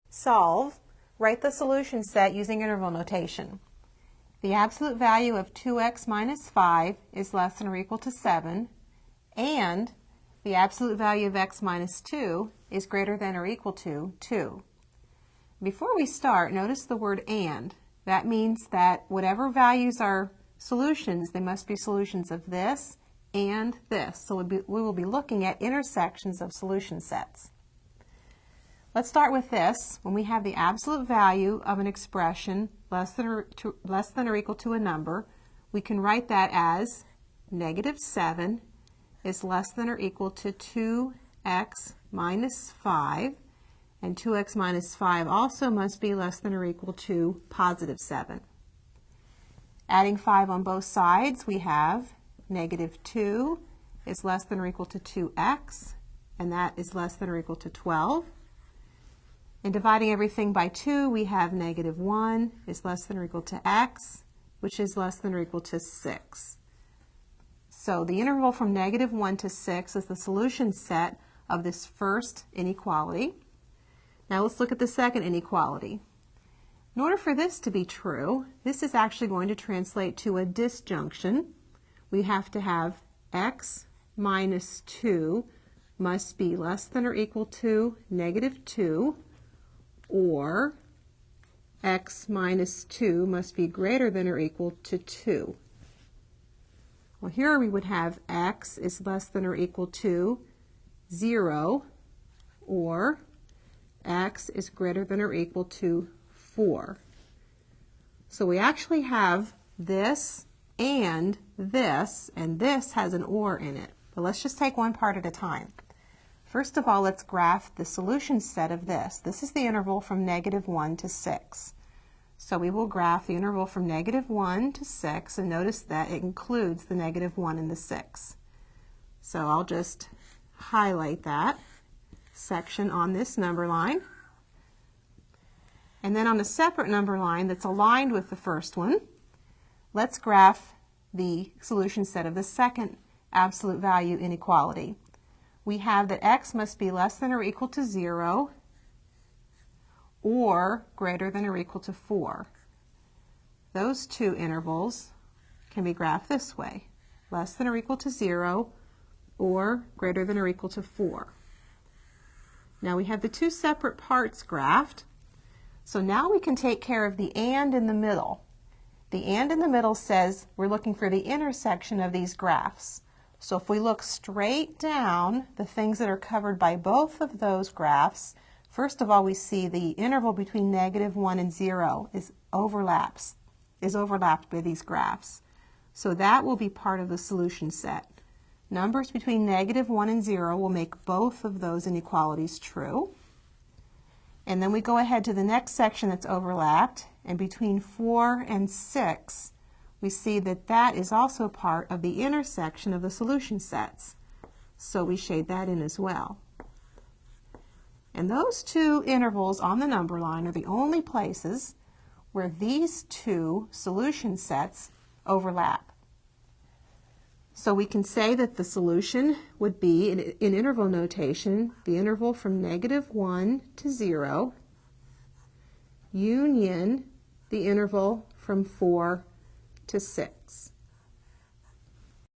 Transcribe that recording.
solve, write the solution set using interval notation. The absolute value of 2x minus 5 is less than or equal to 7, and the absolute value of x minus 2 is greater than or equal to 2. Before we start, notice the word and. That means that whatever values are solutions, they must be solutions of this and this. So we will be looking at intersections of solution sets. Let's start with this. When we have the absolute value of an expression less than or equal to a number, we can write that as negative 7 is less than or equal to 2x minus 5, and 2x minus 5 also must be less than or equal to positive 7. Adding 5 on both sides, we have negative 2 is less than or equal to 2x, and that is less than or equal to 12. And dividing everything by 2, we have negative 1 is less than or equal to x, which is less than or equal to 6. So the interval from negative 1 to 6 is the solution set of this first inequality. Now let's look at the second inequality. In order for this to be true, this is actually going to translate to a disjunction. We have to have x minus 2 must be less than or equal to negative 2, or x minus 2 must be greater than or equal to 2. Well, here we would have x is less than or equal to 0, or x is greater than or equal to 4. So we actually have this, and this has an or in it. But let's just take one part at a time. First of all, let's graph the solution set of this. This is the interval from negative 1 to 6. So we will graph the interval from negative 1 to 6, and notice that it includes the negative 1 and the 6. So I'll just highlight that section on this number line. And then on a separate number line that's aligned with the first one, let's graph the solution set of the second absolute value inequality. We have that x must be less than or equal to 0 or greater than or equal to 4. Those two intervals can be graphed this way, less than or equal to 0 or greater than or equal to 4. Now we have the two separate parts graphed, so now we can take care of the and in the middle. The and in the middle says we're looking for the intersection of these graphs. So if we look straight down, the things that are covered by both of those graphs, first of all, we see the interval between negative 1 and 0 is overlapped by these graphs. So that will be part of the solution set. Numbers between negative 1 and 0 will make both of those inequalities true. And then we go ahead to the next section that's overlapped, and between 4 and 6, we see that that is also part of the intersection of the solution sets. So we shade that in as well. And those two intervals on the number line are the only places where these two solution sets overlap. So we can say that the solution would be, in interval notation, the interval from negative 1 to 0 union the interval from 4 to 6.